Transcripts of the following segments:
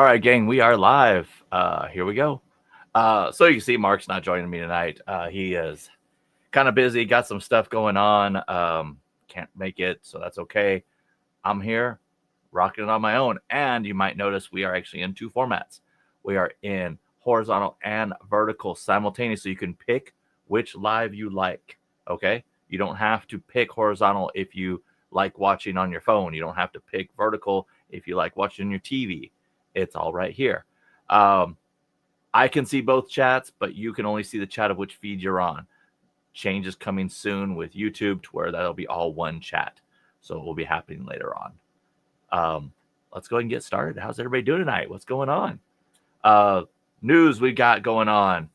All right, gang, we are live. Here we go. So you can see Mark's not joining me tonight. He is kind of busy, got some stuff going on. Can't make it, so that's okay. I'm here, rocking it on my own. And you might notice we are actually in two formats. We are in horizontal and vertical simultaneously. You can pick which live you like. Okay, you don't have to pick horizontal if you like watching on your phone. You don't have to pick vertical if you like watching on your TV. It's all right here. I can see both chats, but you can only see the chat of which feed you're on. Changes coming soon with YouTube to where that'll be all one chat. So it will be happening later on. Let's go ahead and get started. How's everybody doing tonight? What's going on? News we got going on.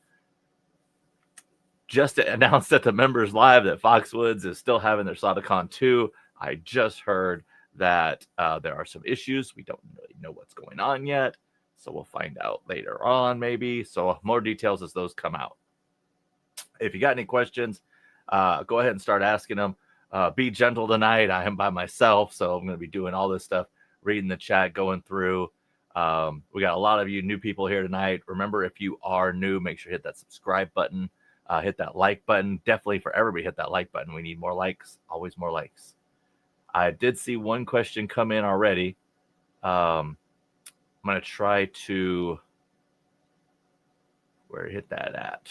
Just announced at the members live that Foxwoods is still having their SodaCon 2. I just heard that there are some issues. We don't really know what's going on yet, so we'll find out later on maybe. So more details as those come out. If you got any questions, go ahead and start asking them. Be gentle tonight. I am by myself, so I'm going to be doing all this stuff, reading the chat, going through. We got a lot of you new people here tonight. Remember, if you are new, make sure you hit that subscribe button. Hit that like button. Definitely for everybody, hit that like button. We need more likes. Always more likes. I did see one question come in already. I'm going to try to... Where hit that at?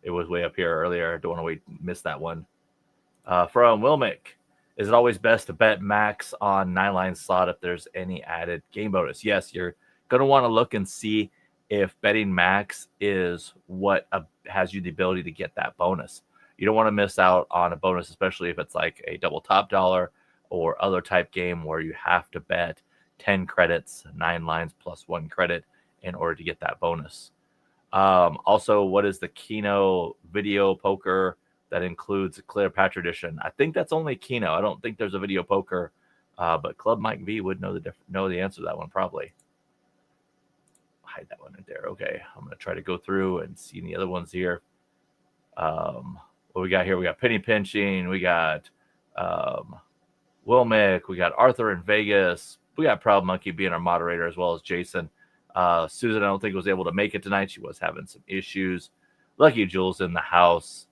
It was way up here earlier. I don't want to miss that one. From Wilmick. Is it always best to bet max on 9-line slot if there's any added game bonus? Yes, you're going to want to look and see if betting max is what has you the ability to get that bonus. You don't want to miss out on a bonus, especially if it's like a double top dollar or other type game where you have to bet 10 credits, 9 lines plus 1 credit in order to get that bonus. Also, what is the Keno video poker that includes a Cleopatra edition? I think that's only Keno. I don't think there's a video poker, but Club Mike V would know the answer to that one probably. Hide that one right there. Okay, I'm going to try to go through and see the other ones here. What we got here? We got Penny Pinching. We got Wilmick. We got Arthur in Vegas. We got Proud Monkey being our moderator as well as Jason. Susan, I don't think was able to make it tonight. She was having some issues. Lucky Jules in the house.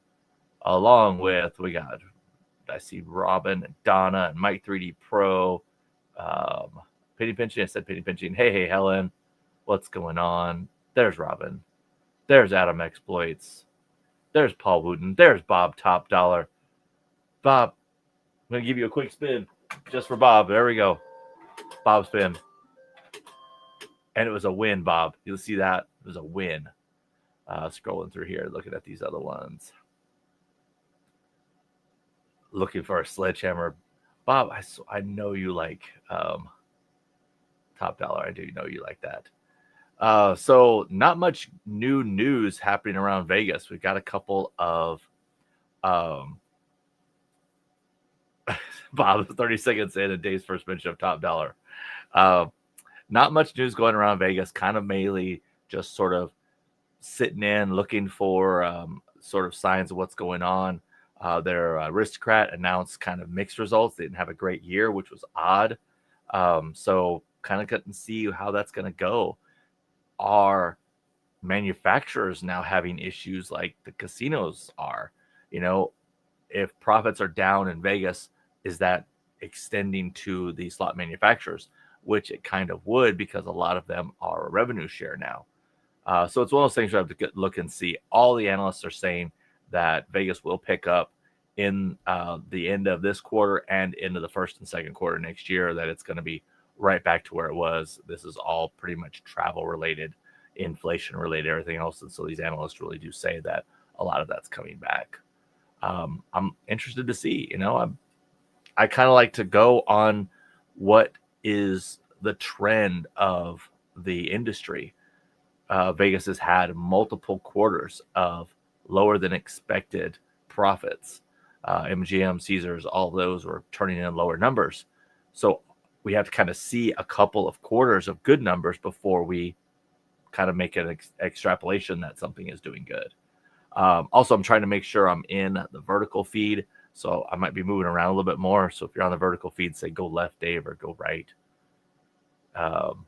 Along with, I see Robin and Donna and Mike 3D Pro. Penny Pinching. I said Penny Pinching. Hey, Helen. What's going on? There's Robin. There's Adam Exploits. There's Paul Wooten. There's Bob Top Dollar. Bob, I'm going to give you a quick spin just for Bob. There we go. Bob spin. And it was a win, Bob. You'll see that. It was a win. Scrolling through here, looking at these other ones. Looking for a sledgehammer. Bob, I know you like Top Dollar. I do know you like that. So not much new news happening around Vegas. We've got a couple of Bob 30 seconds in and Dave's first mention of Top Dollar. Not much news going around Vegas, kind of mainly just sort of sitting in, looking for sort of signs of what's going on. Their Aristocrat announced kind of mixed results. They didn't have a great year, which was odd. So kind of couldn't see how that's going to go. Are manufacturers now having issues like the casinos are? If profits are down in Vegas, is that extending to the slot manufacturers? Which it kind of would, because a lot of them are a revenue share now. So it's one of those things we have to look and see. All the analysts are saying that Vegas will pick up in the end of this quarter and into the first and second quarter next year, that it's going to be right back to where it was. This is all pretty much travel related, inflation related, everything else. And so these analysts really do say that a lot of that's coming back. I'm interested to see, I kind of like to go on what is the trend of the industry. Vegas has had multiple quarters of lower than expected profits. MGM, Caesars, all of those were turning in lower numbers. So we have to kind of see a couple of quarters of good numbers before we kind of make an extrapolation that something is doing good. Also, I'm trying to make sure I'm in the vertical feed, so I might be moving around a little bit more. So if you're on the vertical feed, say go left, Dave, or go right. Um,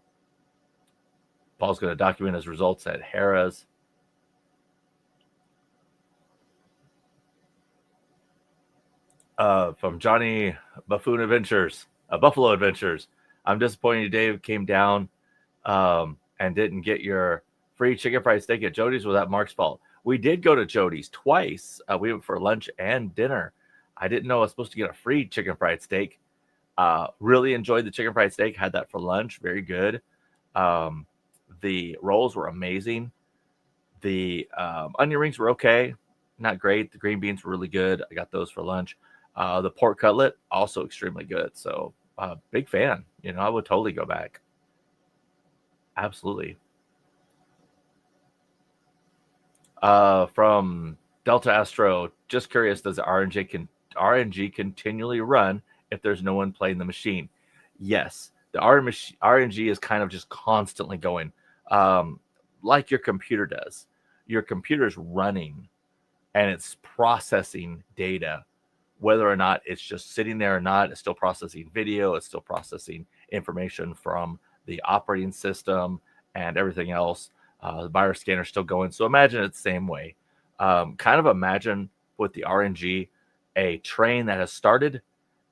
Paul's going to document his results at Harrah's. From Johnny Buffoon Adventures, Buffalo Adventures. I'm disappointed Dave came down and didn't get your free chicken fried steak at Jody's. Was that Mark's fault? We did go to Jody's twice. We went for lunch and dinner. I didn't know I was supposed to get a free chicken fried steak. Really enjoyed the chicken fried steak. Had that for lunch. Very good. The rolls were amazing. The onion rings were okay. Not great. The green beans were really good. I got those for lunch. The pork cutlet, also extremely good. So big fan. I would totally go back. Absolutely. From Delta Astro, just curious, does the RNG continually run if there's no one playing the machine? Yes. The RNG is kind of just constantly going, like your computer does. Your computer's running and it's processing data. Whether or not it's just sitting there or not, it's still processing video, it's still processing information from the operating system and everything else. The virus scanner is still going. So imagine it's the same way. Kind of imagine with the RNG, a train that has started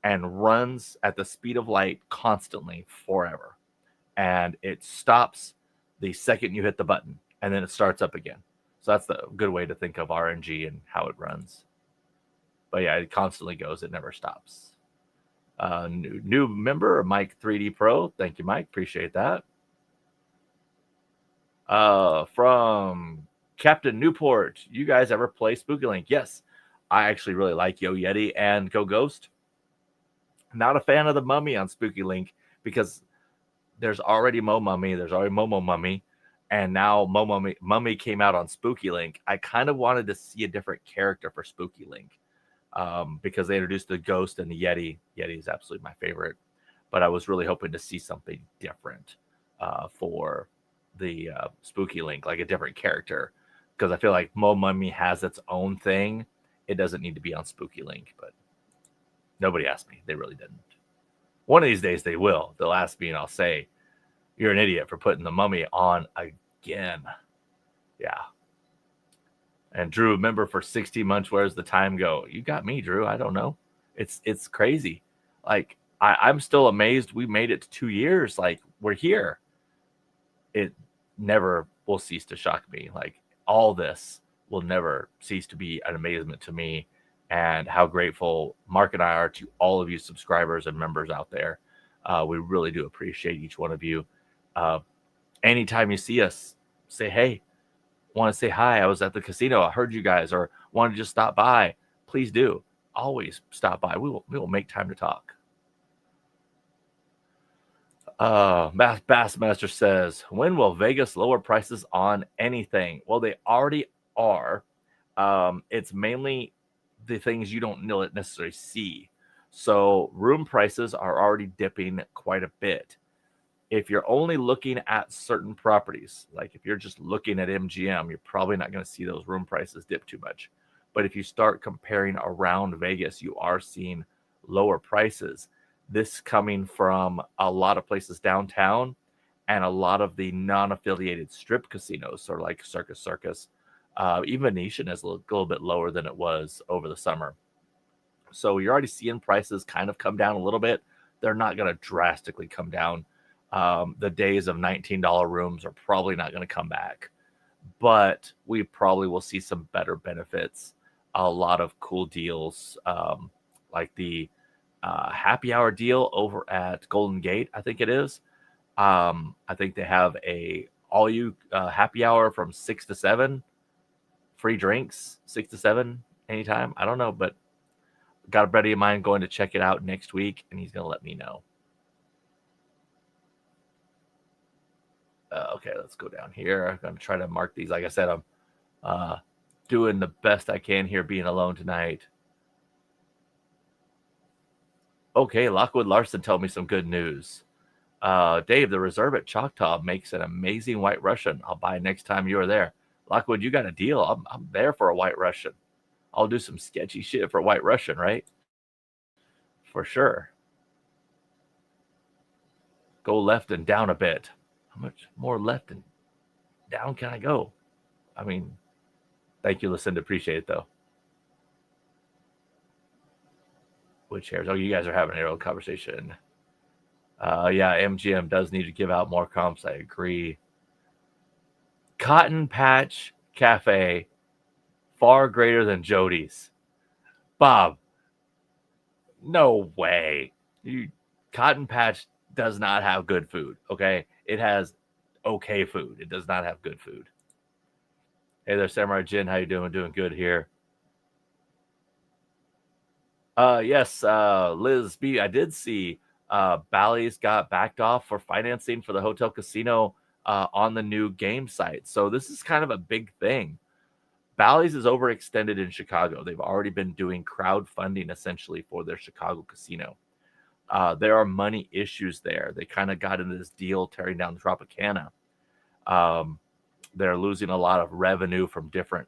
and runs at the speed of light constantly forever. And it stops the second you hit the button, and then it starts up again. So that's the good way to think of RNG and how it runs. But yeah, it constantly goes. It never stops. New member, Mike 3D Pro. Thank you, Mike. Appreciate that. From Captain Newport, you guys ever play Spooky Link? Yes, I actually really like Yo Yeti and Go Ghost. Not a fan of the Mummy on Spooky Link because there's already Mo Mummy, there's already Momo Mummy, and now Mummy came out on Spooky Link. I kind of wanted to see a different character for Spooky Link. Because they introduced the Ghost and the Yeti. Yeti is absolutely my favorite, but I was really hoping to see something different for the Spooky Link, like a different character, because I feel like Mo Mummy has its own thing. It doesn't need to be on Spooky Link, but nobody asked me. They really didn't. One of these days they will. They'll ask me and I'll say, "You're an idiot for putting the Mummy on again." Yeah. And Drew, remember for 60 months, where's the time go? You got me, Drew. I don't know. It's crazy. Like I'm still amazed we made it to 2 years. Like we're here. It never will cease to shock me. Like all this will never cease to be an amazement to me, and how grateful Mark and I are to all of you subscribers and members out there. We really do appreciate each one of you. Anytime you see us, say hey. Want to say hi, I was at the casino, I heard you guys, or want to just stop by, please do. Always stop by. We will make time to talk. Bassmaster says, when will Vegas lower prices on anything? Well, they already are. It's mainly the things you don't necessarily see. So room prices are already dipping quite a bit. If you're only looking at certain properties, like if you're just looking at MGM, you're probably not going to see those room prices dip too much. But if you start comparing around Vegas, you are seeing lower prices. This coming from a lot of places downtown and a lot of the non-affiliated strip casinos, so like Circus. Even Venetian is a little bit lower than it was over the summer. So you're already seeing prices kind of come down a little bit. They're not going to drastically come down. The days of $19 rooms are probably not going to come back, but we probably will see some better benefits. A lot of cool deals, like the happy hour deal over at Golden Gate, I think it is. I think they have a all you happy hour from 6 to 7, free drinks 6 to 7 anytime. I don't know, but got a buddy of mine going to check it out next week, and he's going to let me know. Okay, let's go down here. I'm going to try to mark these. Like I said, I'm doing the best I can here being alone tonight. Okay, Lockwood Larson told me some good news. Dave, the Reserve at Choctaw makes an amazing White Russian. I'll buy next time you are there. Lockwood, you got a deal. I'm there for a White Russian. I'll do some sketchy shit for a White Russian, right? For sure. Go left and down a bit. How much more left and down can I go? I mean, thank you, Lucinda. Appreciate it, though. Which hairs? Oh, you guys are having your own conversation. Yeah, MGM does need to give out more comps. I agree. Cotton Patch Cafe, far greater than Jody's. Bob, no way. Cotton Patch does not have good food, okay? It has okay food. It does not have good food. Hey there, Samurai Jin. How you doing? Doing good here. Yes, Liz B. I did see Bally's got backed off for financing for the hotel casino on the new game site. So this is kind of a big thing. Bally's is overextended in Chicago. They've already been doing crowdfunding essentially for their Chicago casino. There are money issues there. They kind of got into this deal tearing down the Tropicana. They're losing a lot of revenue from different,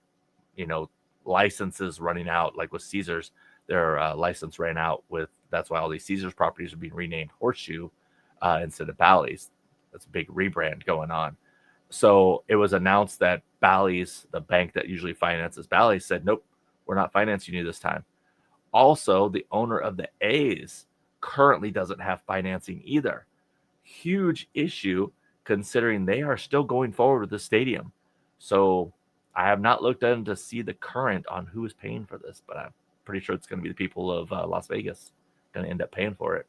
licenses running out. Like with Caesars, their license ran out with. That's why all these Caesars properties are being renamed Horseshoe instead of Bally's. That's a big rebrand going on. So it was announced that Bally's, the bank that usually finances Bally's, said, nope, we're not financing you this time. Also, the owner of the A's currently doesn't have financing either. Huge issue considering they are still going forward with the stadium. So I have not looked in to see the current on who is paying for this, but I'm pretty sure it's going to be the people of Las Vegas going to end up paying for it.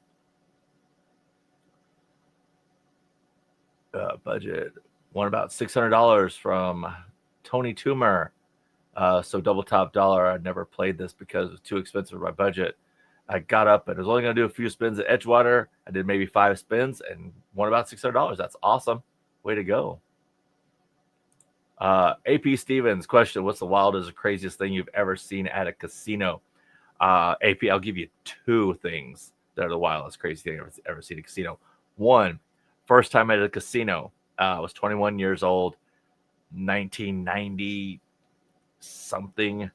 Budget. One about $600 from Tony Toomer. So double top dollar. I never played this because it was too expensive for my budget. I got up and was only going to do a few spins at Edgewater. I did maybe 5 spins and won about $600. That's awesome. Way to go. AP Stevens question: what's the wildest or craziest thing you've ever seen at a casino? AP, I'll give you 2 things that are the wildest, crazy thing I've ever seen at a casino. One, first time at a casino. I was 21 years old, 1990 something.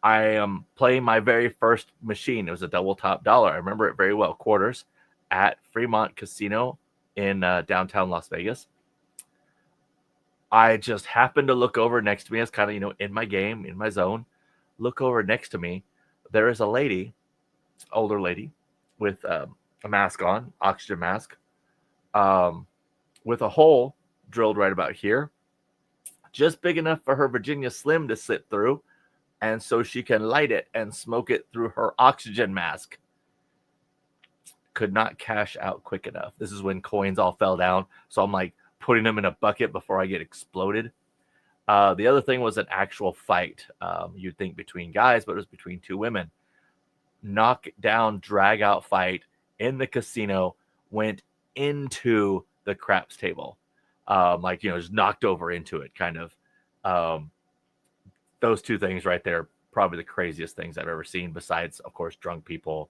I am playing my very first machine. It was a double top dollar. I remember it very well. Quarters at Fremont Casino in downtown Las Vegas. I just happened to look over next to me. I was kind of, in my game, in my zone. Look over next to me. There is a lady, older lady, with a mask on, oxygen mask, with a hole drilled right about here, just big enough for her Virginia Slim to sit through, and so she can light it and smoke it through her oxygen mask. Could not cash out quick enough. This is when coins all fell down, so I'm like putting them in a bucket before I get exploded. The other thing was an actual fight. You'd think between guys, but it was between 2 women. Knock down, drag out fight in the casino, went into the craps table. Just knocked over into it, kind of. Those 2 things right there, probably the craziest things I've ever seen, besides, of course, drunk people,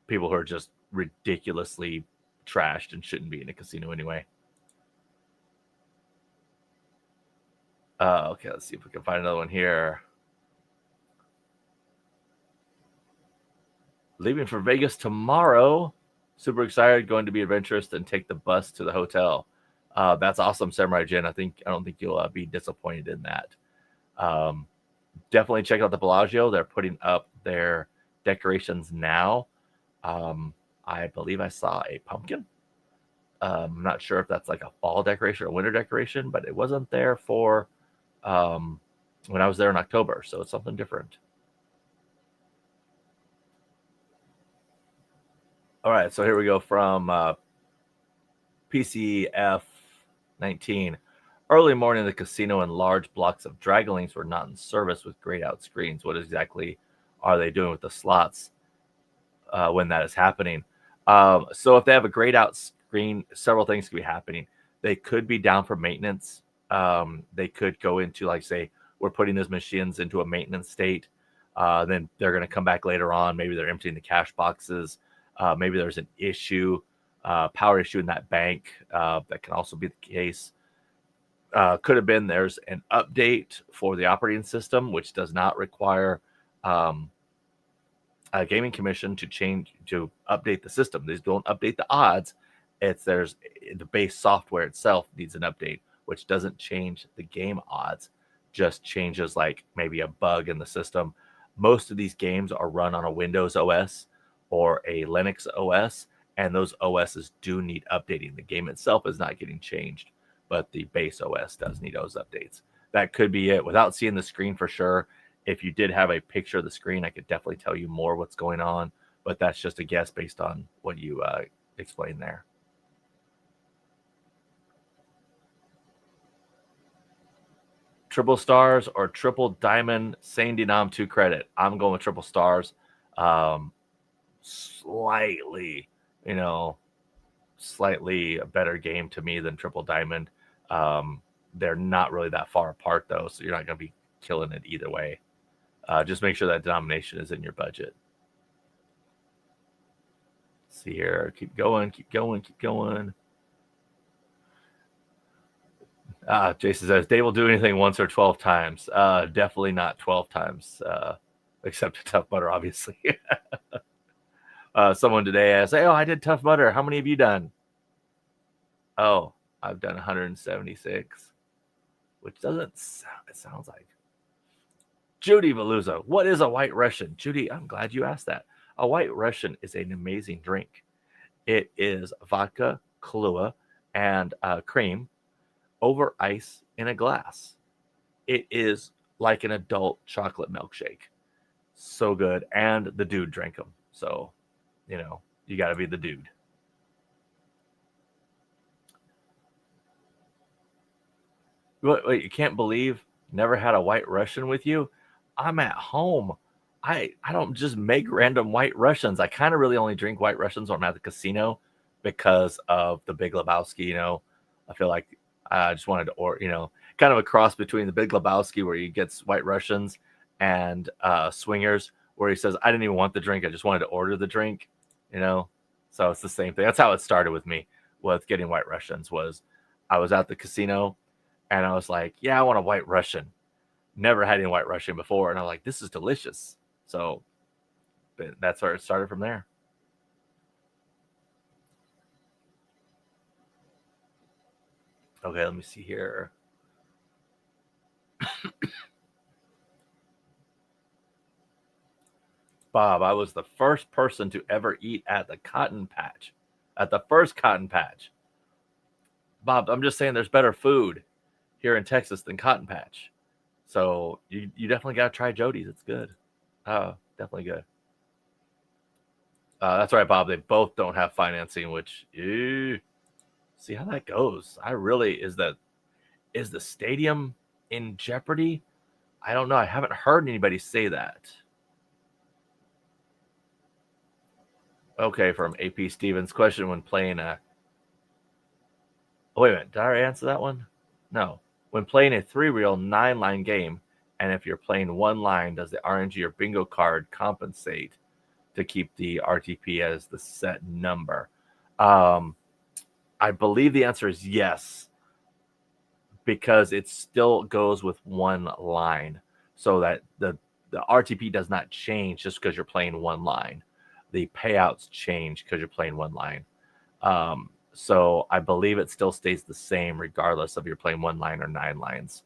people who are just ridiculously trashed and shouldn't be in a casino anyway. Okay, let's see if we can find another one here. Leaving for Vegas tomorrow. Super excited, going to be adventurous and take the bus to the hotel. That's awesome, Samurai Jin. I don't think you'll be disappointed in that. Definitely check out the Bellagio. They're putting up their decorations now. I believe I saw a pumpkin. I'm not sure if that's like a fall decoration or winter decoration, but it wasn't there for when I was there in October, so it's something different. All right, so here we go from PCF 19. Early morning, the casino and large blocks of Dragonlings were not in service with grayed out screens. What exactly are they doing with the slots when that is happening? So if they have a grayed out screen, several things could be happening. They could be down for maintenance. They could go into, like, say, we're putting these machines into a maintenance state. Then they're going to come back later on. Maybe they're emptying the cash boxes. Maybe there's an issue, power issue in that bank. That can also be the case. Could have been there's an update for the operating system, which does not require gaming commission to update the system. They don't update the odds. There's the base software itself needs an update, which doesn't change the game odds, just changes like maybe a bug in the system. Most of these games are run on a Windows OS or a Linux OS, and those OSs do need updating. The game itself is not getting changed, but the base OS does need those updates. That could be it. Without seeing the screen for sure, if you did have a picture of the screen, I could definitely tell you more what's going on, but that's just a guess based on what you explained there. Triple stars or triple diamond, same denom 2 credit. I'm going with triple stars. Slightly, slightly a better game to me than triple diamond. They're not really that far apart though, so you're not going to be killing it either way. Just make sure that denomination is in your budget. Let's see here. Keep going. Jason says, Dave will do anything once or 12 times. Definitely not 12 times, except Tough Mudder, obviously. Someone today asked, oh, I did Tough Mudder. How many have you done? Oh, I've done 176, which doesn't sound, it sounds like. Judy Valuza, what is a White Russian? Judy, I'm glad you asked that. A White Russian is an amazing drink. It is vodka, Kahlua, and cream over ice in a glass. It is like an adult chocolate milkshake. So good. And the dude drank them. So, you got to be the dude. Wait, you can't believe never had a White Russian with you? I'm at home. I don't just make random White Russians. I kind of really only drink White Russians when I'm at the casino because of the Big Lebowski. I feel like I just wanted to, kind of a cross between the Big Lebowski where he gets White Russians and Swingers where he says, I didn't even want the drink. I just wanted to order the drink, So it's the same thing. That's how it started with me with getting White Russians was I was at the casino and I was like, yeah, I want a White Russian. Never had any White Russian before. And I'm like, this is delicious. So that's where it started from there. Okay, let me see here. Bob, I was the first person to ever eat at the Cotton Patch. At the first Cotton Patch. Bob, I'm just saying there's better food here in Texas than Cotton Patch. So you definitely got to try Jody's. It's good. Definitely good. That's right, Bob. They both don't have financing, which see how that goes. Is the stadium in jeopardy? I don't know. I haven't heard anybody say that. Okay, from AP Stevens, question when playing a. Oh, wait a minute. Did I answer that one? No. When playing a 3-reel 9-line game, and if you're playing one line, does the RNG or bingo card compensate to keep the RTP as the set number? I believe the answer is yes, because it still goes with one line, so that the RTP does not change just because you're playing one line. The payouts change because you're playing one line. So I believe it still stays the same regardless of you're playing one line or 9 lines.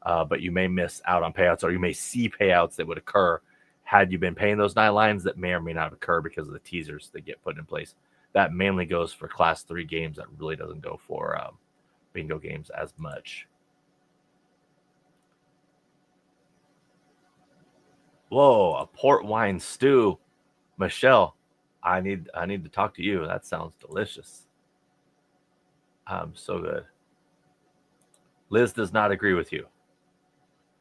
But you may miss out on payouts, or you may see payouts that would occur had you been paying those 9 lines that may or may not occur because of the teasers that get put in place. That mainly goes for Class 3 games. That really doesn't go for bingo games as much. Whoa, a port wine stew. Michelle, I need to talk to you. That sounds delicious. So good. Liz does not agree with you.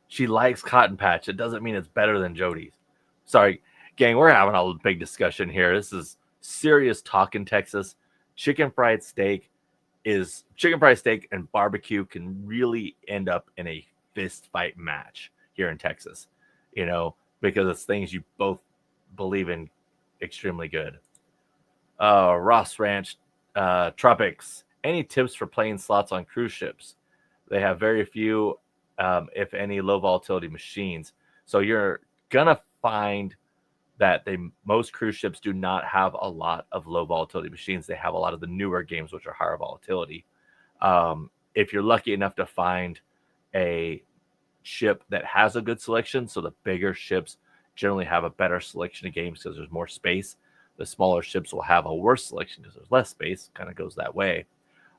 She likes Cotton Patch. It doesn't mean it's better than Jody's. Sorry, gang, we're having a big discussion here. This is serious talk in Texas. Chicken fried steak and barbecue can really end up in a fist fight match here in Texas, because it's things you both believe in extremely good. Ross Ranch, Tropics. Any tips for playing slots on cruise ships? They have very few, if any, low volatility machines. So you're gonna find that most cruise ships do not have a lot of low volatility machines. They have a lot of the newer games, which are higher volatility. If you're lucky enough to find a ship that has a good selection, so the bigger ships generally have a better selection of games because there's more space. The smaller ships will have a worse selection because there's less space. Kind of goes that way.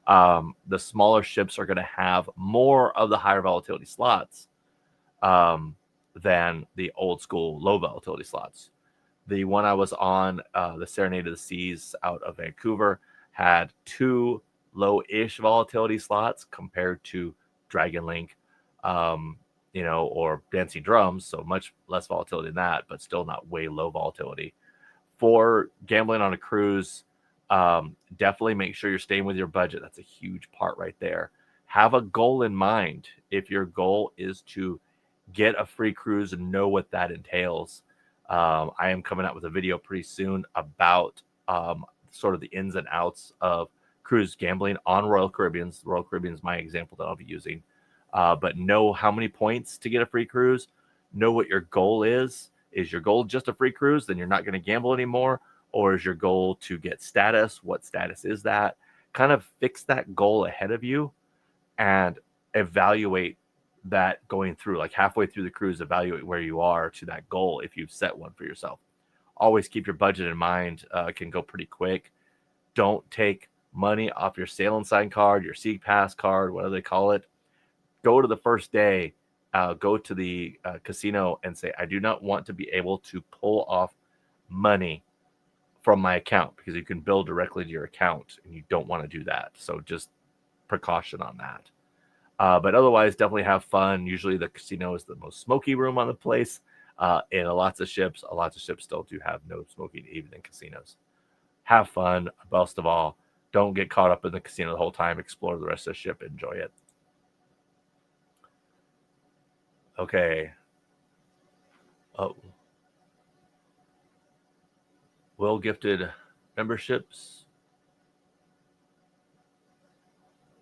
The smaller ships are going to have more of the higher volatility slots than the old school low volatility slots. The one I was on, the Serenade of the Seas out of Vancouver, had 2 low-ish volatility slots compared to Dragon Link, or Dancing Drums, so much less volatility than that, but still not way low volatility. For gambling on a cruise, definitely make sure you're staying with your budget. That's a huge part right there. Have a goal in mind. If your goal is to get a free cruise and know what that entails, I am coming out with a video pretty soon about sort of the ins and outs of cruise gambling on Royal Caribbean. Royal Caribbean is my example that I'll be using. But know how many points to get a free cruise. Know what your goal is. Is your goal just a free cruise? Then you're not going to gamble anymore. Or is your goal to get status? What status is that? Kind of fix that goal ahead of you and evaluate that going through, like halfway through the cruise, evaluate where you are to that goal if you've set one for yourself. Always keep your budget in mind. It can go pretty quick. Don't take money off your sail and sign card, your Sea Pass card, whatever they call it. Go to the first day, go to the casino and say, I do not want to be able to pull off money from my account, because you can bill directly to your account and you don't want to do that. So just precaution on that. But otherwise, definitely have fun. Usually the casino is the most smoky room on the place. And lots of ships still do have no smoking, even in casinos. Have fun. Best of all, don't get caught up in the casino the whole time. Explore the rest of the ship. Enjoy it. Okay. Oh. Will gifted memberships.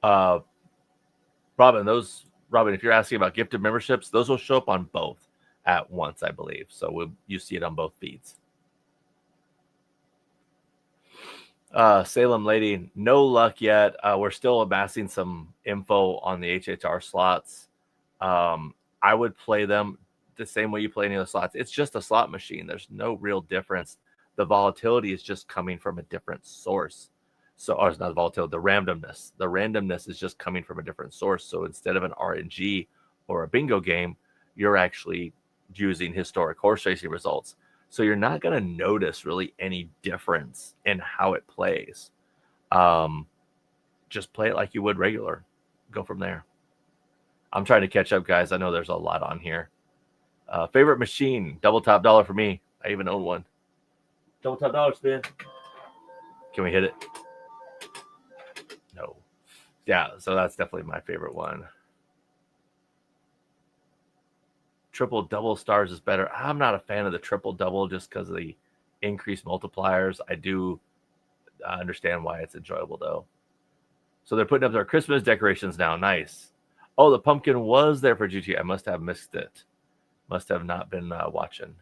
Robin, if you're asking about gifted memberships, those will show up on both at once, I believe. So you see it on both feeds. Salem Lady, no luck yet. We're still amassing some info on the HHR slots. I would play them the same way you play any of the slots. It's just a slot machine. There's no real difference. The volatility is just coming from a different source. Or it's not the volatility, the randomness. The randomness is just coming from a different source. So instead of an RNG or a bingo game, you're actually using historic horse racing results. So you're not going to notice really any difference in how it plays. Just play it like you would regular. Go from there. I'm trying to catch up, guys. I know there's a lot on here. Favorite machine, double top dollar for me. I even own one. Double top dollar spin. Can we hit it? No. Yeah, so that's definitely my favorite one. Triple double stars is better. I'm not a fan of the triple double just because of the increased multipliers. I do understand why it's enjoyable, though. So they're putting up their Christmas decorations now. Nice. Oh, the pumpkin was there for GT. I must have missed it. Must have not been watching.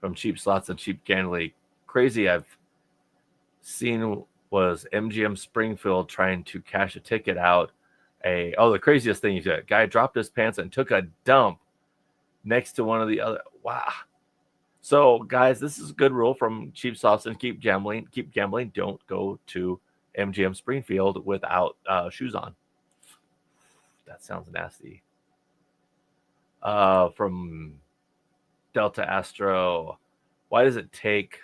From cheap slots and cheap gambling. Crazy I've seen was MGM Springfield trying to cash a ticket out. The craziest thing, a guy dropped his pants and took a dump next to one of the other. Wow. So guys, this is a good rule from cheap slots and keep gambling. Don't go to MGM Springfield without shoes on. That sounds nasty. From Delta Astro, why does it take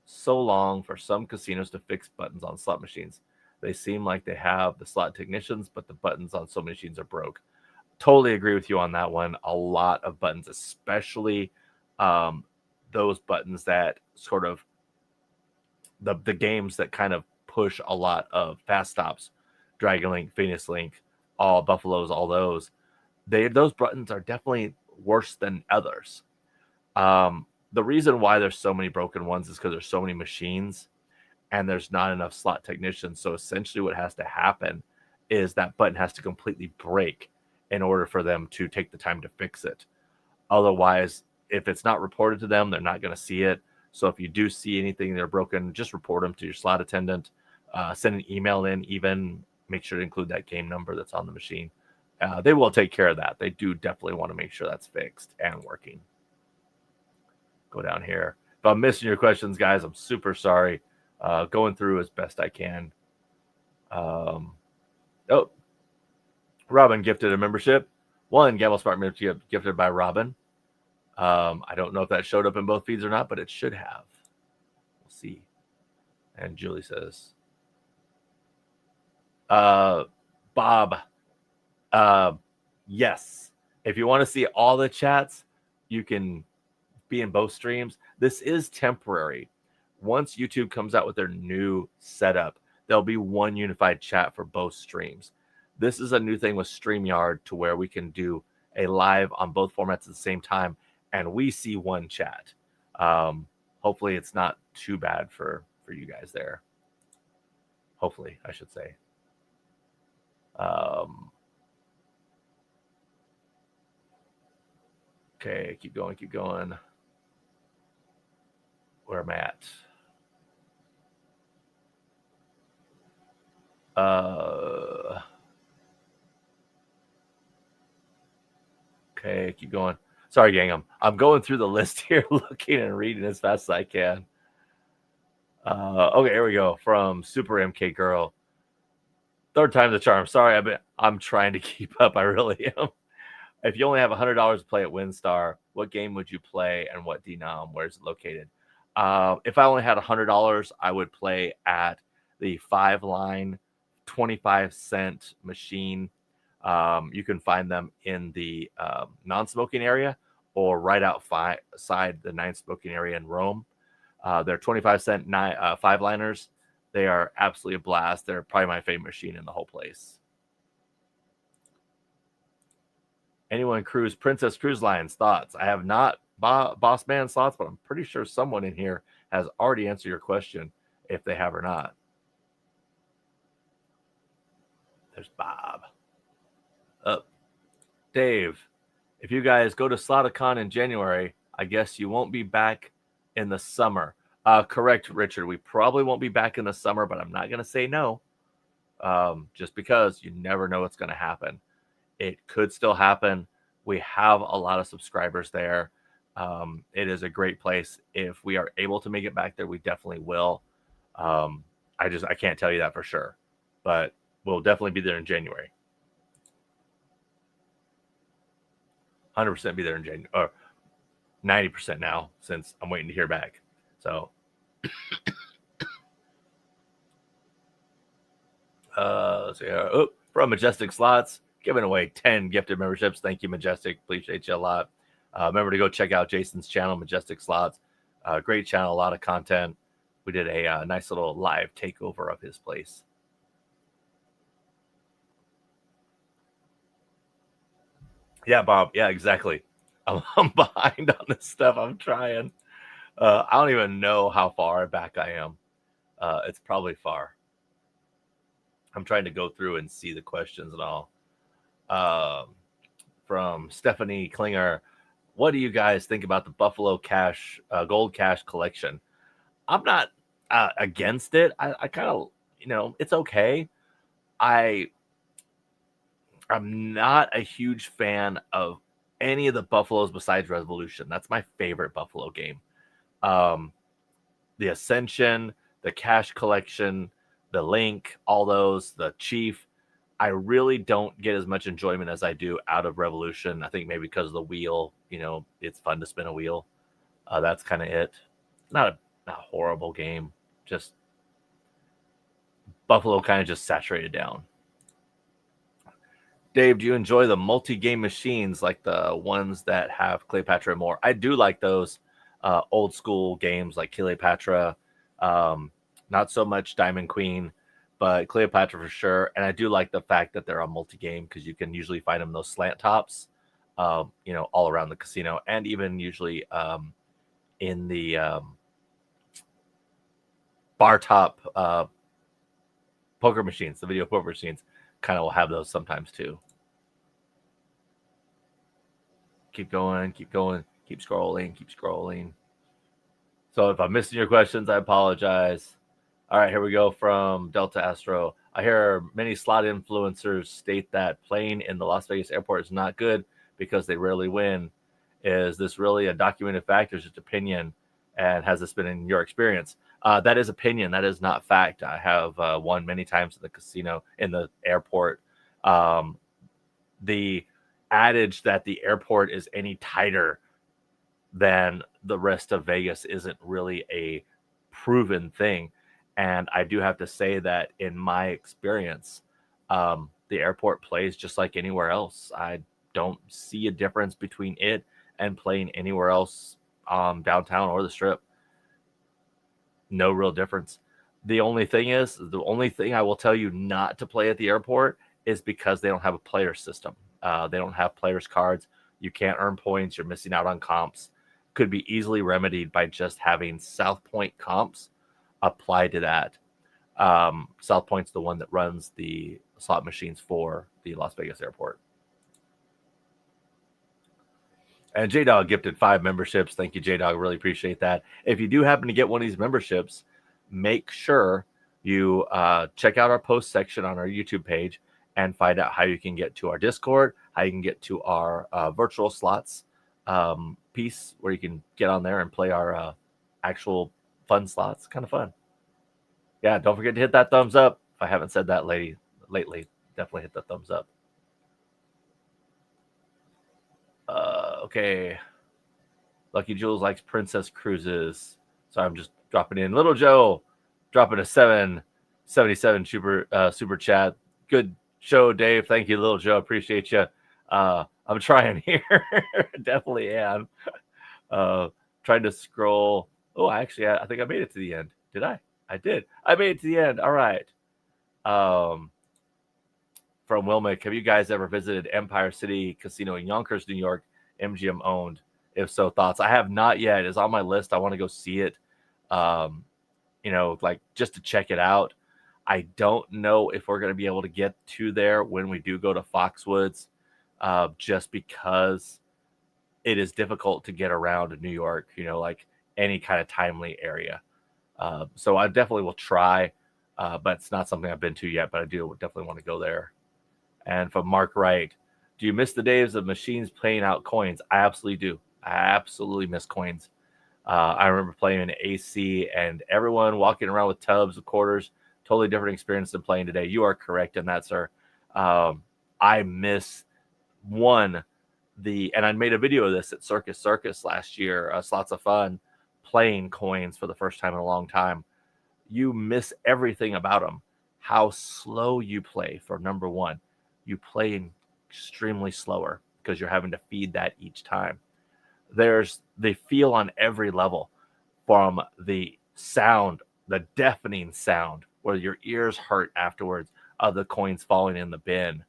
so long for some casinos to fix buttons on slot machines? They seem like they have the slot technicians, but the buttons on so many machines are broke. Totally agree with you on that one. A lot of buttons, especially those buttons that sort of the games that kind of push a lot of fast stops, Dragon Link, Phoenix Link, all Buffaloes, all those. Those buttons are definitely worse than others. The reason why there's so many broken ones is because there's so many machines and there's not enough slot technicians. So essentially what has to happen is that button has to completely break in order for them to take the time to fix it. Otherwise, if it's not reported to them, they're not going to see it. So if you do see anything that are broken, just report them to your slot attendant. Send an email in, even make sure to include that game number that's on the machine. They will take care of that. They do definitely want to make sure that's fixed and working. Go down here. If I'm missing your questions, guys, I'm super sorry. Going through as best I can. Oh, Robin gifted a membership. One Gamble Smart membership gifted by Robin. I don't know if that showed up in both feeds or not, but it should have. We'll see. And Julie says, Bob, yes. If you want to see all the chats, you can be in both streams. This is temporary. Once YouTube comes out with their new setup, there'll be one unified chat for both streams. This is a new thing with StreamYard to where we can do a live on both formats at the same time, and we see one chat. Hopefully it's not too bad for you guys there. Hopefully, I should say. Okay, keep going. Where am I at? Okay, keep going. Sorry, gang. I'm going through the list here, looking and reading as fast as I can. Okay, here we go. From Super MK Girl. Third time's the charm. Sorry, I'm trying to keep up. I really am. If you only have $100 to play at WinStar, what game would you play and what denom? Where's it located? If I only had $100, I would play at the 5-line 25-cent machine. You can find them in the non-smoking area or right outside the non-smoking area in Rome. They're 25-cent 5-liners. They are absolutely a blast. They're probably my favorite machine in the whole place. Anyone cruise Princess Cruise Lines thoughts? I have not Boss Man's thoughts, but I'm pretty sure someone in here has already answered your question if they have or not. There's Bob. Dave, if you guys go to Sloticon in January, I guess you won't be back in the summer. Correct, Richard. We probably won't be back in the summer, but I'm not going to say no. Just because you never know what's going to happen. It could still happen. We have a lot of subscribers there. It is a great place. If we are able to make it back there, we definitely will. I can't tell you that for sure, but we'll definitely be there in January. 100% be there in January, or 90% now, since I'm waiting to hear back. So, let's see. From Majestic Slots, giving away 10 gifted memberships. Thank you, Majestic. Appreciate you a lot. Remember to go check out Jason's channel, Majestic Slots. Great channel, a lot of content. We did a nice little live takeover of his place. Yeah, Bob. Yeah, exactly. I'm behind on this stuff. I'm trying. I don't even know how far back I am. It's probably far. I'm trying to go through and see the questions and all. From Stephanie Klinger, what do you guys think about the Buffalo Cash Gold Cash collection? I'm not against it. I kind of, it's okay. I'm not a huge fan of any of the Buffaloes besides Revolution. That's my favorite Buffalo game. The Ascension, the Cash Collection, the Link, all those, the Chief. I really don't get as much enjoyment as I do out of Revolution. I think maybe because of the wheel, it's fun to spin a wheel. That's kind of it. Not a horrible game. Just Buffalo kind of just saturated down. Dave, do you enjoy the multi-game machines like the ones that have Cleopatra and more? I do like those old school games like Cleopatra. Not so much Diamond Queen, but Cleopatra for sure. And I do like the fact that they're a multi-game because you can usually find them those slant tops, all around the casino, and even usually in the bar top poker machines, the video poker machines. Kind of will have those sometimes too. Keep going. Keep scrolling, keep scrolling. So if I'm missing your questions, I apologize. All right, here we go from Delta Astro. I hear many slot influencers state that playing in the Las Vegas airport is not good because they rarely win. Is this really a documented fact or just opinion? And has this been in your experience? That is opinion. That is not fact. I have won many times in the casino, in the airport. Um, the adage that the airport is any tighter than the rest of Vegas isn't really a proven thing. And I do have to say that in my experience, the airport plays just like anywhere else. I don't see a difference between it and playing anywhere else, downtown or the strip. No real difference. The only thing I will tell you not to play at the airport is because they don't have a player system. They don't have players cards. You can't earn points. You're missing out on comps. Could be easily remedied by just having South Point comps applied to that. South Point's the one that runs the slot machines for the Las Vegas airport. And J-Dog gifted 5 memberships. Thank you, J-Dog. Really appreciate that. If you do happen to get one of these memberships, make sure you check out our post section on our YouTube page and find out how you can get to our Discord, how you can get to our virtual slots piece where you can get on there and play our actual fun slots. Kind of fun. Yeah, don't forget to hit that thumbs up. If I haven't said that lately, definitely hit the thumbs up. Okay. Lucky Jules likes Princess Cruises. So I'm just dropping in. Little Joe dropping a 777 super chat. Good show, Dave. Thank you, Little Joe. Appreciate you. I'm trying here. Definitely am. Trying to scroll. Oh, I think I made it to the end. Did I? I did. I made it to the end. All right. From Wilmick, have you guys ever visited Empire City Casino in Yonkers, New York? MGM owned. If so, thoughts? I have not yet. It's on my list. I want to go see it. Like just to check it out. I don't know if we're going to be able to get to there when we do go to Foxwoods, just because it is difficult to get around in New York, like any kind of timely area. So I definitely will try, but it's not something I've been to yet, but I do definitely want to go there. And from Mark Wright, do you miss the days of machines paying out coins? I absolutely do. I absolutely miss coins. I remember playing in AC and everyone walking around with tubs of quarters. Totally different experience than playing today. You are correct in that, sir. I miss and I made a video of this at Circus last year. Slots of fun playing coins for the first time in a long time. You miss everything about them. How slow you play, for number one. You play extremely slower because you're having to feed that each time. They feel on every level, from the sound, the deafening sound where your ears hurt afterwards of the coins falling in the bin,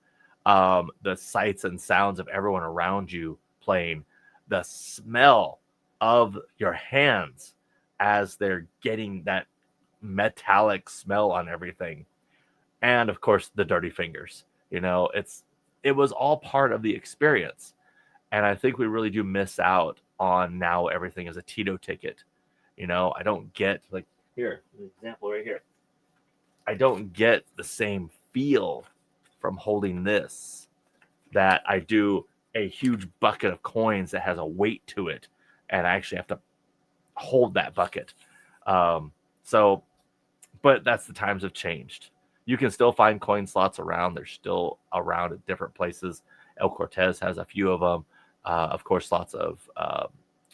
the sights and sounds of everyone around you playing, the smell of your hands as they're getting that metallic smell on everything, and of course the dirty fingers. It was all part of the experience. And I think we really do miss out on now everything is a Tito ticket. I don't get, like, here, an example right here. I don't get the same feel from holding this that I do a huge bucket of coins that has a weight to it. And I actually have to hold that bucket. But that's the times have changed. You can still find coin slots around. They're still around at different places. El Cortez has a few of them. Of course, lots of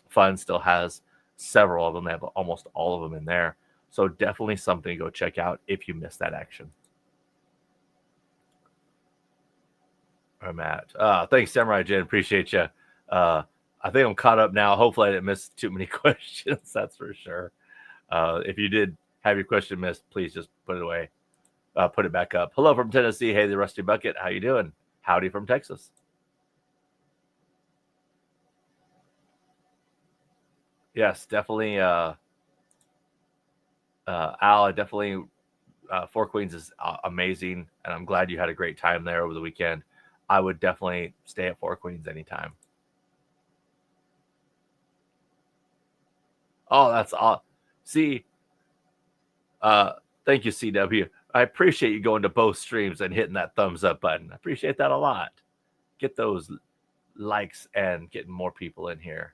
Fun still has several of them. They have almost all of them in there. So definitely something to go check out if you missed that action. I'm at. Thanks, Samurai Jen. Appreciate you. I think I'm caught up now. Hopefully I didn't miss too many questions. That's for sure. If you did have your question missed, please just put it away. Put it back up. Hello from Tennessee. Hey, the Rusty Bucket. How you doing? Howdy from Texas. Yes, definitely. Al, definitely. Four Queens is amazing, and I'm glad you had a great time there over the weekend. I would definitely stay at Four Queens anytime. Oh, that's all. See, uh, thank you, CW. I appreciate you going to both streams and hitting that thumbs up button. I appreciate that a lot. Get those likes and getting more people in here.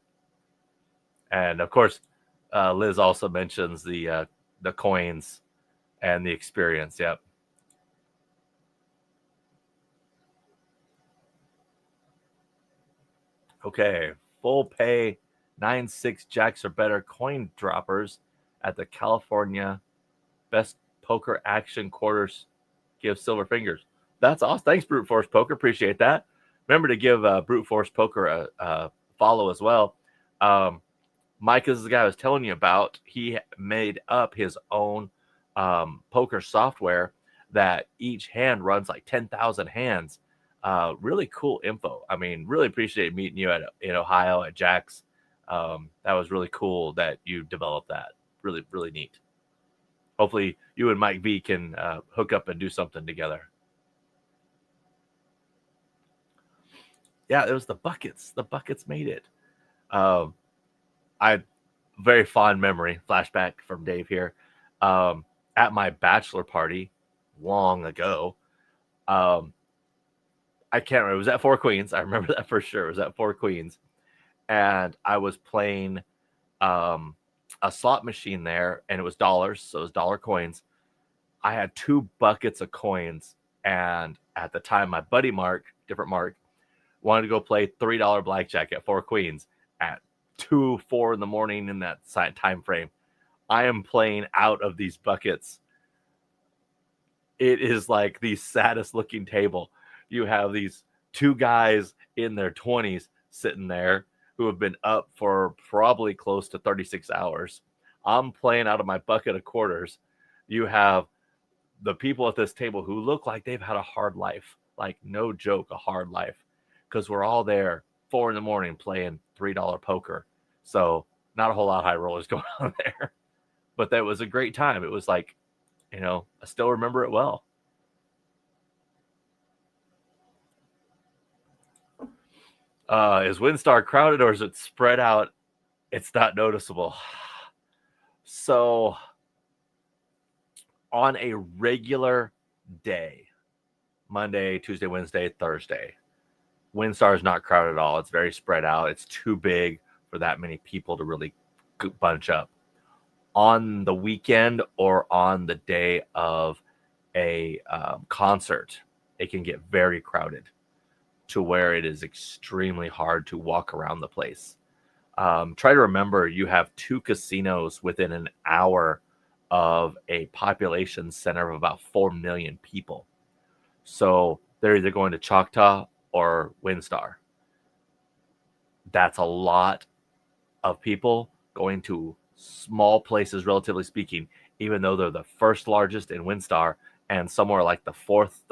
And of course, Liz also mentions the coins and the experience. Yep. Okay, full pay 9-6 jacks or better coin droppers at the California Best Poker Action Quarters give silver fingers. That's awesome. Thanks, Brute Force Poker. Appreciate that. Remember to give Brute Force Poker a follow as well. Mike is the guy I was telling you about. He made up his own poker software that each hand runs like 10,000 hands. Really cool info. I mean, really appreciate meeting you in Ohio at Jack's. That was really cool that you developed that. Really, really neat. Hopefully, you and Mike V can hook up and do something together. Yeah, it was the buckets. The buckets made it. I very fond memory flashback from Dave here. At my bachelor party long ago, I can't remember. It was at Four Queens. I remember that for sure. It was at Four Queens, and I was playing a slot machine there, and it was dollars, so it was dollar coins. I had 2 buckets of coins, and at the time, my buddy Mark, different Mark, wanted to go play $3 blackjack at Four Queens at 2-4 in the morning in that time frame. I am playing out of these buckets. It is like the saddest looking table. You have these 2 guys in their 20s sitting there who have been up for probably close to 36 hours. I'm playing out of my bucket of quarters. You have the people at this table who look like they've had a hard life, like no joke, a hard life, because we're all there 4 in the morning playing $3 poker. So not a whole lot of high rollers going on there, but that was a great time. It was like, I still remember it well. Is WinStar crowded or is it spread out? It's not noticeable. So on a regular day, Monday, Tuesday, Wednesday, Thursday, WinStar is not crowded at all. It's very spread out. It's too big for that many people to really bunch up. On the weekend or on the day of a concert, it can get very crowded to where it is extremely hard to walk around the place. Try to remember you have 2 casinos within an hour of a population center of about 4 million people. So they're either going to Choctaw or WinStar. That's a lot of people going to small places, relatively speaking, even though they're the first largest in WinStar and somewhere like the fourth,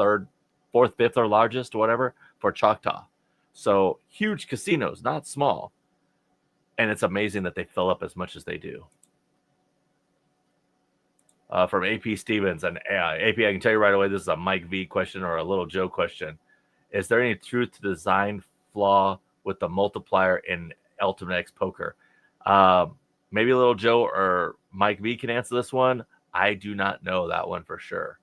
fifth or largest, whatever, for Choctaw. So huge casinos, not small. And it's amazing that they fill up as much as they do. From AP Stevens, and AP, I can tell you right away, this is a Mike V question or a Little Joe question. Is there any truth to design flaw with the multiplier in Ultimate X Poker? Maybe Little Joe or Mike V can answer this one. I do not know that one for sure.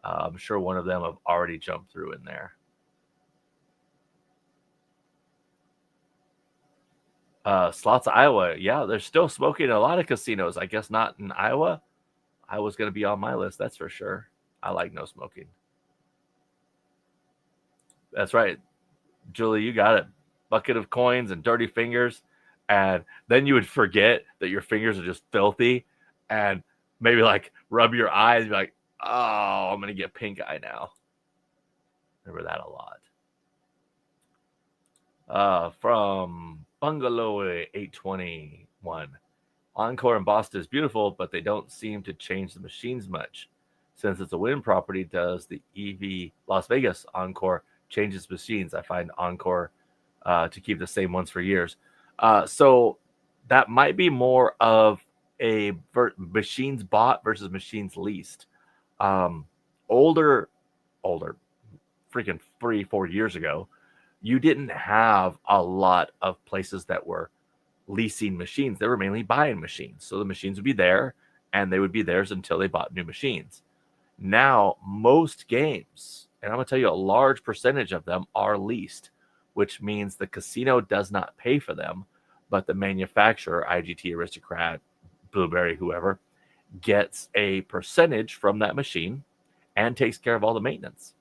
I'm sure one of them have already jumped through in there. Slots of Iowa. Yeah, they're still smoking in a lot of casinos. I guess not in Iowa. Iowa's going to be on my list, that's for sure. I like no smoking. That's right. Julie, you got it. Bucket of coins and dirty fingers. And then you would forget that your fingers are just filthy and maybe like rub your eyes and be like, oh, I'm going to get pink eye now. Remember that a lot. From Bungalow 821. Encore in Boston is beautiful, but they don't seem to change the machines much. Since it's a Wynn property, does the EV Las Vegas Encore change its machines? I find Encore to keep the same ones for years. So that might be more of a machines bought versus machines leased. Older, freaking 3-4 years ago, you didn't have a lot of places that were leasing machines. They were mainly buying machines. So the machines would be there and they would be theirs until they bought new machines. Now, most games, and I'm going to tell you a large percentage of them are leased, which means the casino does not pay for them, but the manufacturer, IGT, Aristocrat, Blueberry, whoever, gets a percentage from that machine and takes care of all the maintenance.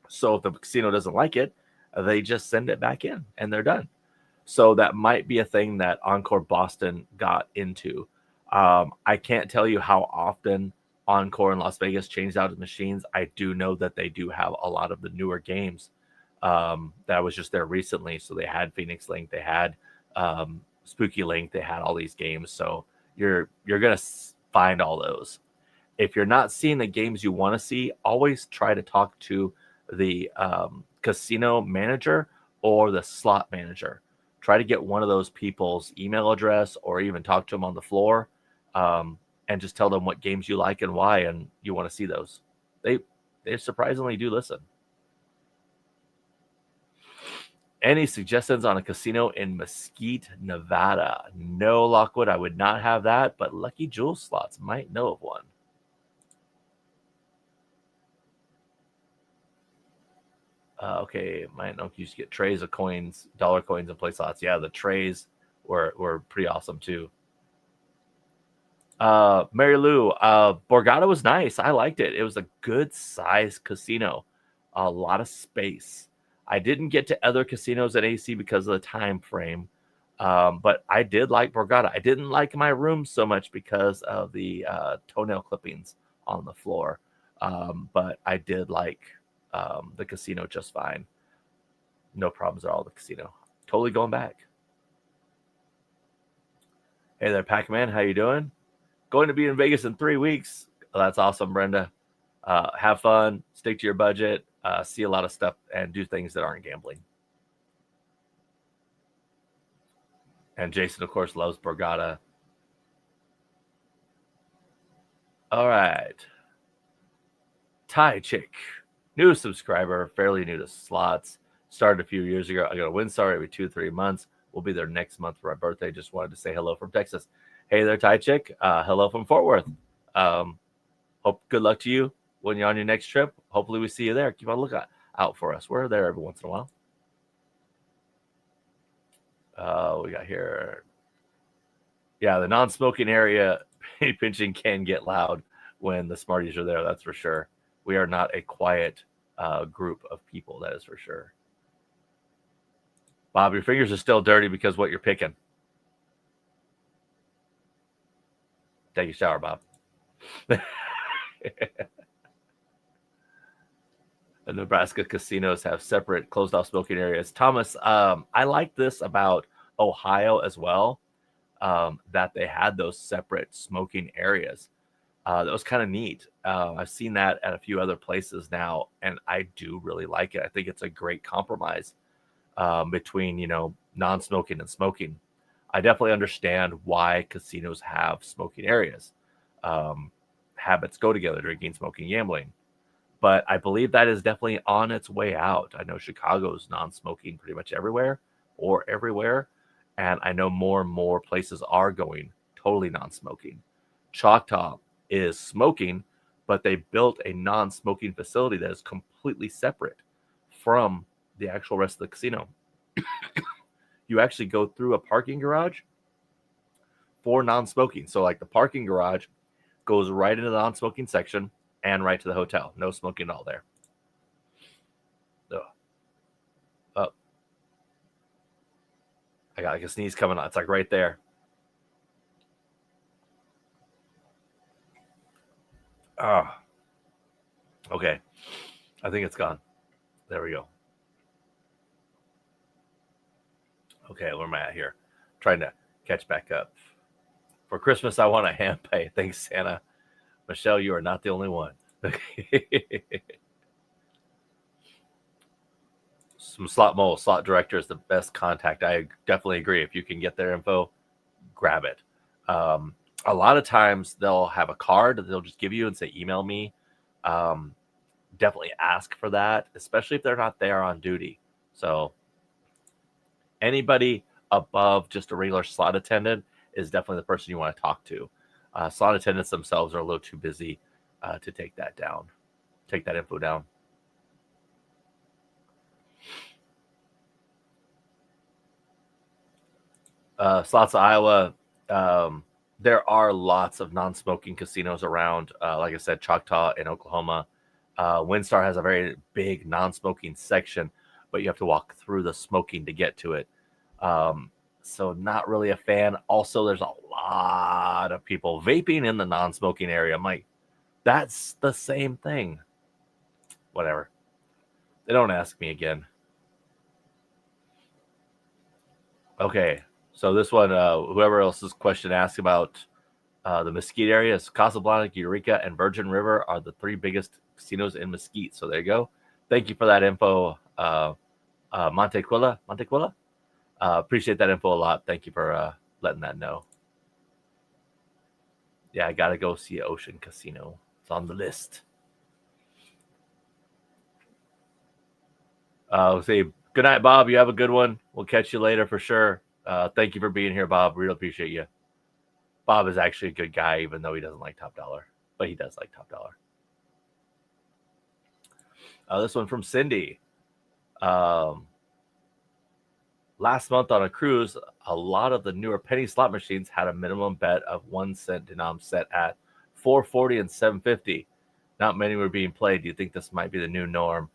So if the casino doesn't like it, they just send it back in and they're done. So that might be a thing that Encore Boston got into. I can't tell you how often Encore in Las Vegas changed out its machines. I do know that they do have a lot of the newer games that was just there recently. So they had Phoenix Link, they had Spooky Link, they had all these games. So you're gonna find all those. If you're not seeing the games you want to see, always try to talk to the casino manager or the slot manager. Try to get one of those people's email address or even talk to them on the floor and just tell them what games you like and why and you want to see those. They surprisingly do listen. Any suggestions on a casino in Mesquite, Nevada? No, Lockwood, I would not have that, but Lucky Jewel Slots might know of one. Okay, might know you used to get trays of coins, dollar coins, and play slots. Yeah, the trays were pretty awesome too. Mary Lou, Borgata was nice. I liked it. It was a good sized casino, a lot of space. I didn't get to other casinos at AC because of the time frame, but I did like Borgata. I didn't like my room so much because of the toenail clippings on the floor, but I did like the casino just fine. No problems at all. The casino, totally going back. Hey there, Pac-Man. How you doing? Going to be in Vegas in 3 weeks. Oh, that's awesome, Brenda. Have fun. Stick to your budget. See a lot of stuff and do things that aren't gambling. And Jason, of course, loves Borgata. All right. Thai Chick, new subscriber, fairly new to slots. Started a few years ago. I got a WinStar every 2-3 months. We'll be there next month for my birthday. Just wanted to say hello from Texas. Hey there, Thai Chick. Hello from Fort Worth. Hope good luck to you when you're on your next trip. Hopefully we see you there. Keep on lookout out for us. We're there every once in a while. We got here. Yeah, the non-smoking area pinching can get loud when the Smarties are there. That's for sure. We are not a quiet group of people. That is for sure. Bob, your fingers are still dirty because what you're picking. Take a shower, Bob. The Nebraska casinos have separate closed-off smoking areas. Thomas, I like this about Ohio as well, that they had those separate smoking areas. That was kind of neat. I've seen that at a few other places now, and I do really like it. I think it's a great compromise between, non-smoking and smoking. I definitely understand why casinos have smoking areas. Habits go together, drinking, smoking, gambling. But I believe that is definitely on its way out. I know Chicago's non-smoking pretty much everywhere. And I know more and more places are going totally non-smoking. Choctaw is smoking, but they built a non-smoking facility that is completely separate from the actual rest of the casino. You actually go through a parking garage for non-smoking. So like the parking garage goes right into the non-smoking section and right to the hotel. No smoking at all there. Oh. I got like a sneeze coming on. It's like right there. Oh. Okay. I think it's gone. There we go. Okay, where am I at here? Trying to catch back up. For Christmas, I want a hand pay. Thanks, Santa. Michelle, you are not the only one. Some slot director is the best contact. I definitely agree. If you can get their info, grab it. A lot of times they'll have a card that they'll just give you and say, email me. Definitely ask for that, especially if they're not there on duty. So anybody above just a regular slot attendant is definitely the person you want to talk to. Slot attendants themselves are a little too busy to take that info down. Slots of Iowa. There are lots of non-smoking casinos around. Like I said, Choctaw in Oklahoma. WinStar has a very big non-smoking section, but you have to walk through the smoking to get to it. So not really a fan. Also, there's a lot of people vaping in the non-smoking area. I'm like, that's the same thing. Whatever. They don't ask me again. Okay. So this one, whoever else's question asked about the Mesquite area is Casablanca, Eureka, and Virgin River are the 3 biggest casinos in Mesquite. So there you go. Thank you for that info, Montequilla. Appreciate that info a lot. Thank you for letting that know. Yeah, I got to go see Ocean Casino. It's on the list. Say good night, Bob. You have a good one. We'll catch you later for sure. Thank you for being here, Bob. Really appreciate you. Bob is actually a good guy, even though he doesn't like Top Dollar, but he does like Top Dollar. This one from Cindy. Last month on a cruise, a lot of the newer penny slot machines had a minimum bet of 1 cent denom set at $4.40 and $7.50. Not many were being played. Do you think this might be the new norm?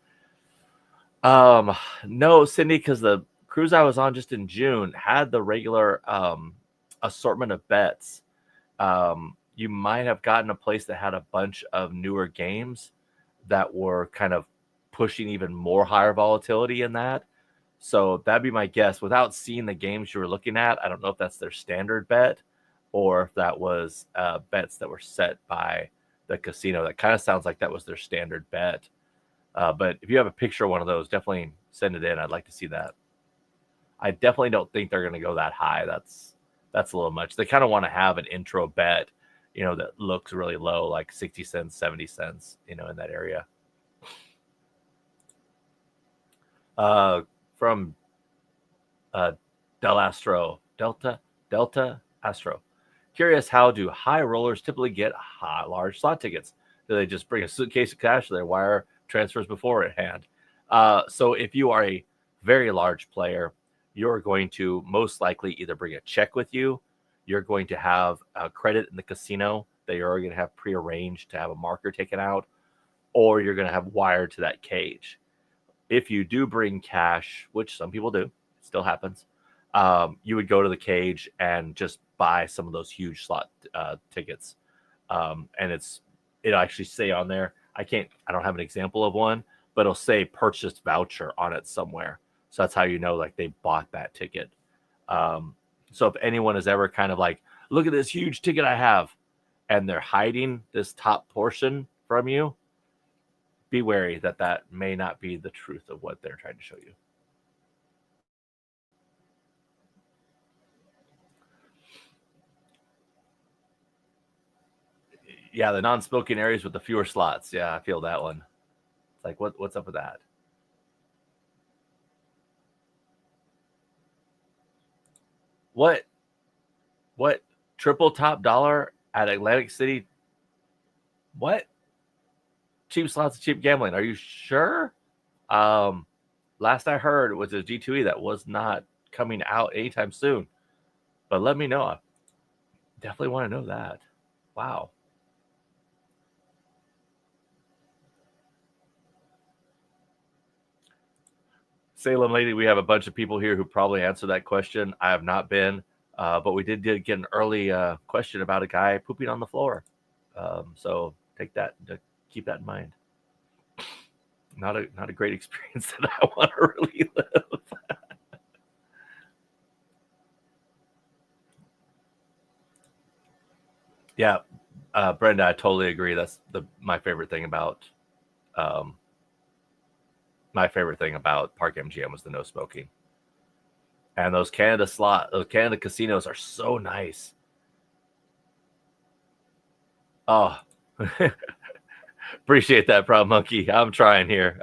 No, Cindy, because the cruise I was on just in June had the regular assortment of bets. You might have gotten a place that had a bunch of newer games that were kind of pushing even more higher volatility in that. So that'd be my guess. Without seeing the games you were looking at, I don't know if that's their standard bet or if that was bets that were set by the casino. That kind of sounds like that was their standard bet. But if you have a picture of one of those, definitely send it in. I'd like to see that. I definitely don't think they're going to go that high. That's a little much. They kind of want to have an intro bet, that looks really low, like 60 cents, 70 cents, in that area. From Delta Astro. Curious, how do high rollers typically get large slot tickets? Do they just bring a suitcase of cash or they wire transfers beforehand? So if you are a very large player, you're going to most likely either bring a check with you, you're going to have a credit in the casino that you're already going to have prearranged to have a marker taken out, or you're going to have wired to that cage. If you do bring cash, which some people do, it still happens, you would go to the cage and just buy some of those huge slot tickets. And it'll actually say on there, I don't have an example of one, but it'll say purchased voucher on it somewhere. So that's how you know, like, they bought that ticket. So if anyone is ever kind of like, look at this huge ticket I have, and they're hiding this top portion from you, be wary that may not be the truth of what they're trying to show you. Yeah, the non-smoking areas with the fewer slots. Yeah, I feel that one. It's like, what's up with that? What triple top dollar at Atlantic City? What? Cheap slots, cheap gambling. Are you sure? Last I heard was a G2E that was not coming out anytime soon. But let me know. I definitely want to know that. Wow. Salem lady, we have a bunch of people here who probably answer that question. I have not been, but we did get an early question about a guy pooping on the floor. So keep that in mind. Not a great experience that I want to really live. Yeah, Brenda, I totally agree. That's my favorite thing about Park MGM was the no smoking. And those Canada casinos are so nice. Oh, appreciate that, Proud Monkey. I'm trying here.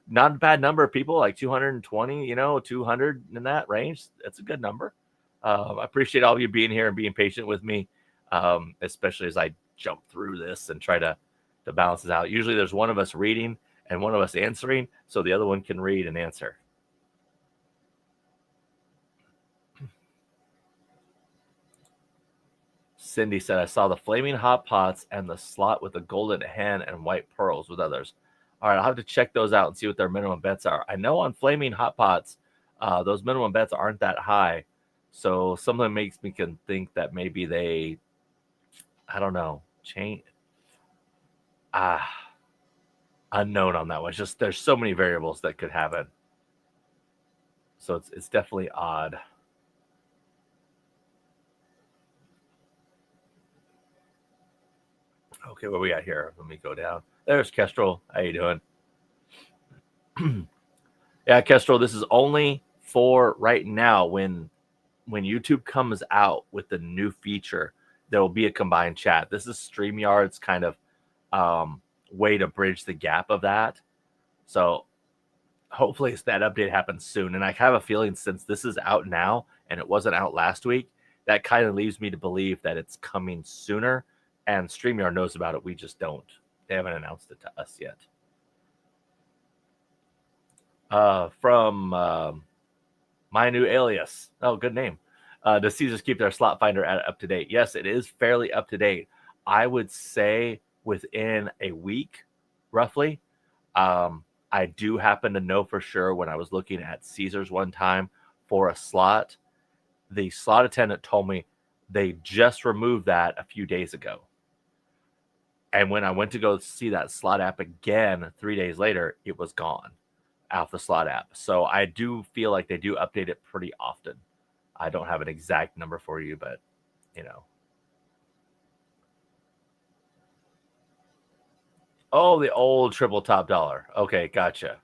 not a bad number of people, like 220, 200 in that range. That's a good number. I appreciate all of you being here and being patient with me, especially as I jump through this and try to balance it out. Usually there's one of us reading and one of us answering, so the other one can read and answer. Cindy said, I saw the flaming hot pots and the slot with the golden hen and white pearls with others. All right, I'll have to check those out and see what their minimum bets are. I know on flaming hot pots, those minimum bets aren't that high. So something makes me can think that maybe they, I don't know, change. Unknown on that one. It's just there's so many variables that could happen. So it's definitely odd. Okay, where we at here? Let me go down. There's Kestrel. How you doing? Yeah, Kestrel, this is only for right now. When YouTube comes out with the new feature, there will be a combined chat. This is StreamYard's kind of way to bridge the gap of that. So hopefully that update happens soon. And I have a feeling since this is out now and it wasn't out last week, that kind of leaves me to believe that it's coming sooner. And StreamYard knows about it. We just don't. They haven't announced it to us yet. From my new alias. Oh, good name. Does Caesars keep their slot finder up to date? Yes, it is fairly up to date. I would say within a week, roughly. I do happen to know for sure when I was looking at Caesars one time for a slot, the slot attendant told me they just removed that a few days ago. And when I went to go see that slot app again 3 days later, it was gone off the slot app. So I do feel like they do update it pretty often. I don't have an exact number for you, but Oh, the old triple top dollar. Okay, gotcha.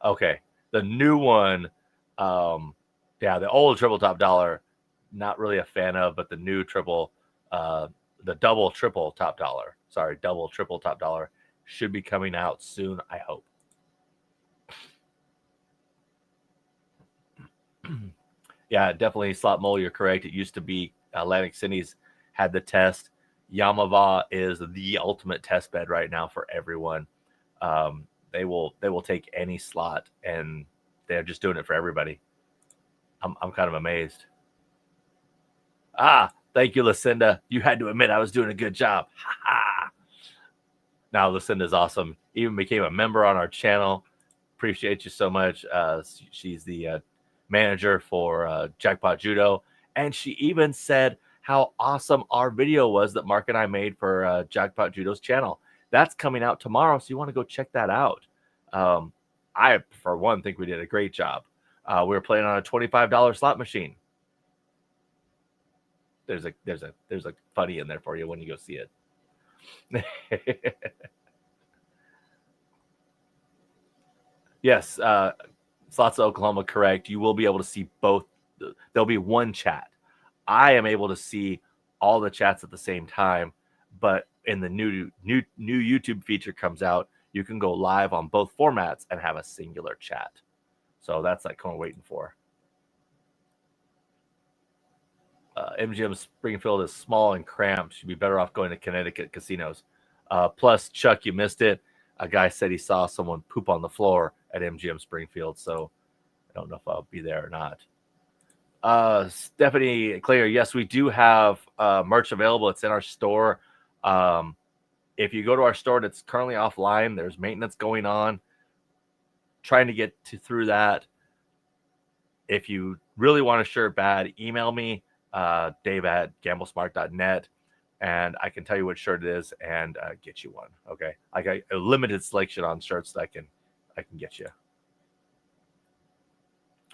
Okay. The new one, yeah, the old triple top dollar, not really a fan of, but the new triple, the double triple top dollar, double triple top dollar should be coming out soon, I hope. Yeah, definitely Slot Mole, you're correct. It used to be Atlantic Cities had the test. Yamava is the ultimate test bed right now for everyone. They will take any slot, and they're just doing it for everybody. I'm kind of amazed. Thank you, Lucinda. You had to admit I was doing a good job. Ha ha. Now Lucinda's awesome. Even became a member on our channel. Appreciate you so much. She's the manager for Jackpot Judo, and she even said how awesome our video was that Mark and I made for Jackpot Judo's channel. That's coming out tomorrow, so you want to go check that out. I, for one, think we did a great job. We were playing on a $25 slot machine. There's a funny in there for you when you go see it. Yes, Slots of Oklahoma, correct. You will be able to see both. There'll be one chat. I am able to see all the chats at the same time, but in the new YouTube feature comes out, you can go live on both formats and have a singular chat. So that's like what I'm waiting for. MGM Springfield is small and cramped. Should be better off going to Connecticut casinos. Plus, Chuck, you missed it. A guy said he saw someone poop on the floor at MGM Springfield, so I don't know if I'll be there or not. Stephanie Claire, yes, we do have merch available. It's in our store. If you go to our store and it's currently offline, there's maintenance going on. Trying to get through that. If you really want a shirt bad, email me, Dave at gamblesmart.net, and I can tell you what shirt it is and get you one. Okay, I got a limited selection on shirts that I can get you.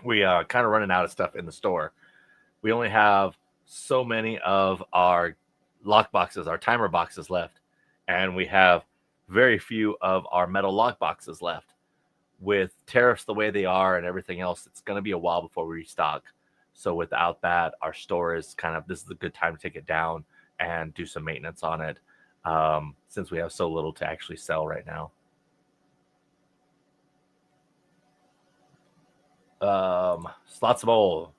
We kind of running out of stuff in the store. We only have so many of our lock boxes, our timer boxes left, and we have very few of our metal lock boxes left. With tariffs the way they are and everything else, it's going to be a while before we restock. So without that, our store is this is a good time to take it down and do some maintenance on it, since we have so little to actually sell right now. Slots of Bowl.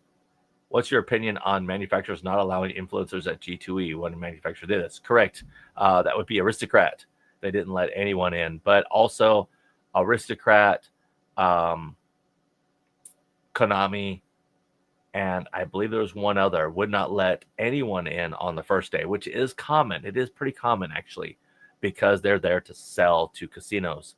What's your opinion on manufacturers not allowing influencers at G2E when a manufacturer did this? Correct. That would be Aristocrat. They didn't let anyone in, but also Aristocrat, Konami, and I believe there was one other, would not let anyone in on the first day, which is common. It is pretty common, actually, because they're there to sell to casinos.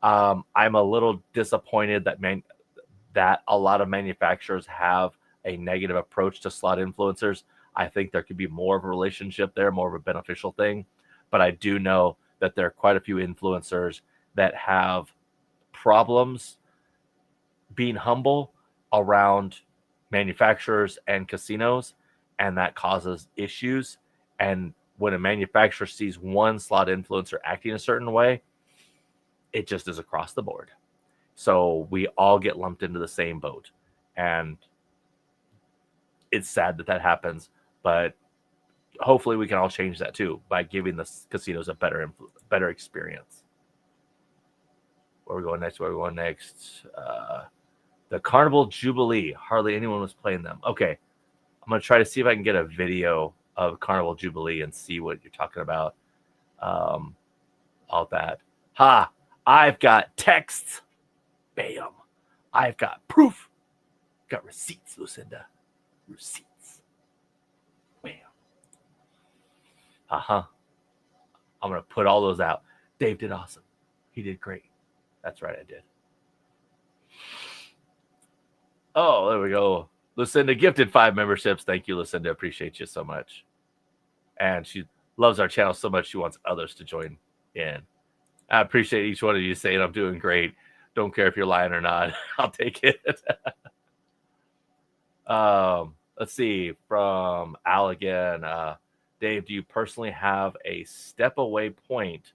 I'm a little disappointed that a lot of manufacturers have a negative approach to slot influencers. I think there could be more of a relationship there, more of a beneficial thing. But I do know that there are quite a few influencers that have problems being humble around manufacturers and casinos, and that causes issues. And when a manufacturer sees one slot influencer acting a certain way, it just is across the board. So we all get lumped into the same boat. And it's sad that that happens, but hopefully we can all change that too by giving the casinos a better experience. Where are we going next? The Carnival Jubilee. Hardly anyone was playing them. Okay. I'm going to try to see if I can get a video of Carnival Jubilee and see what you're talking about. All that. Ha! I've got texts. Bam. I've got proof. Got receipts, Lucinda. Receipts. Bam. Uh-huh. I'm going to put all those out. Dave did awesome. He did great. That's right, I did. Oh, there we go. Lucinda gifted 5 memberships. Thank you, Lucinda. Appreciate you so much. And she loves our channel so much she wants others to join in. I appreciate each one of you saying I'm doing great. Don't care if you're lying or not. I'll take it. Let's see. From Al again. Dave, do you personally have a step away point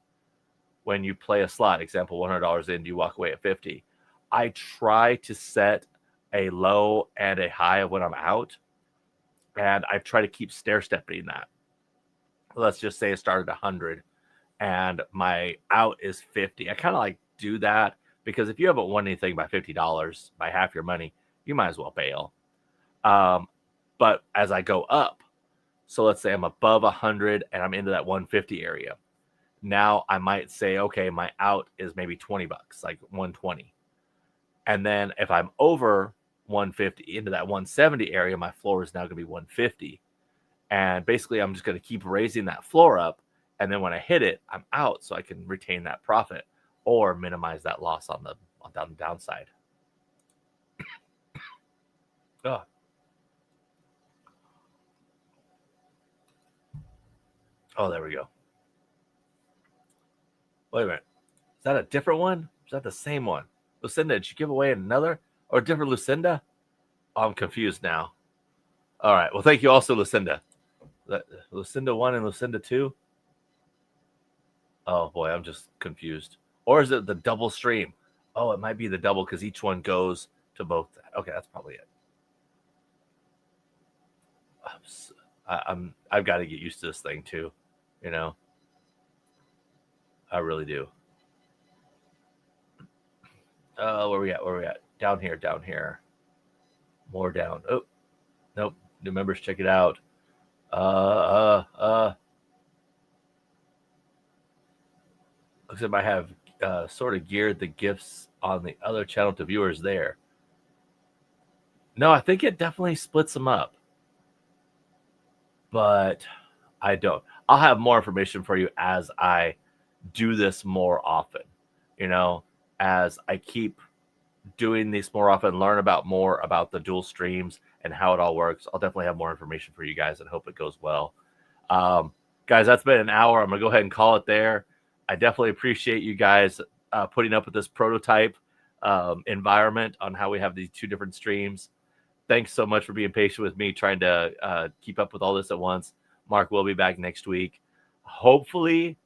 when you play a slot? Example, $100 in, do you walk away at 50? I try to set a low and a high of when I'm out, and I try to keep stair-stepping that. Let's just say I started 100 and my out is 50. I kind of like do that because if you haven't won anything by $50, by half your money, you might as well bail. But as I go up, so let's say I'm above 100 and I'm into that 150 area. Now I might say, okay, my out is maybe $20, like 120. And then if I'm over 150 into that 170 area, my floor is now going to be 150. And basically I'm just going to keep raising that floor up. And then when I hit it, I'm out so I can retain that profit or minimize that loss on the downside. Oh. Oh, there we go. Wait a minute. Is that a different one? Is that the same one? Lucinda, did you give away another or a different Lucinda? Oh, I'm confused now. All right. Well, thank you also, Lucinda. Lucinda 1 and Lucinda 2? Oh, boy, I'm just confused. Or is it the double stream? Oh, it might be the double because each one goes to both. Okay, that's probably it. I've got to get used to this thing too, you know. I really do. Where we at? Down here. More down. Oh, nope. New members, check it out. Looks like I have sort of geared the gifts on the other channel to viewers there. No, I think it definitely splits them up. But I don't. I'll have more information for you as I do this more often. You know, as I keep doing these more often, learn more about the dual streams and how it all works. I'll definitely have more information for you guys and hope it goes well. Guys, that's been an hour. I'm going to go ahead and call it there. I definitely appreciate you guys putting up with this prototype environment on how we have these 2 different streams. Thanks so much for being patient with me trying to keep up with all this at once. Mark will be back next week. Hopefully,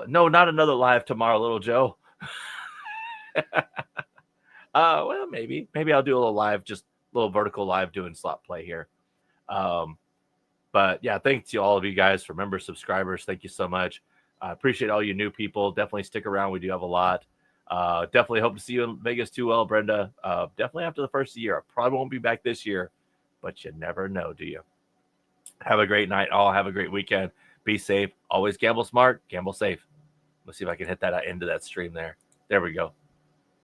no, not another live tomorrow, little Joe. Well, maybe I'll do a little live, just a little vertical live doing slot play here. But yeah, thanks to all of you guys for member subscribers. Thank you so much. I appreciate all you new people. Definitely stick around. We do have a lot. Definitely hope to see you in Vegas too, well, Brenda. Definitely after the first year. I probably won't be back this year, but you never know, do you? Have a great night. All have a great weekend. Be safe. Always gamble smart, gamble safe. Let's see if I can hit that end of that stream there. There we go.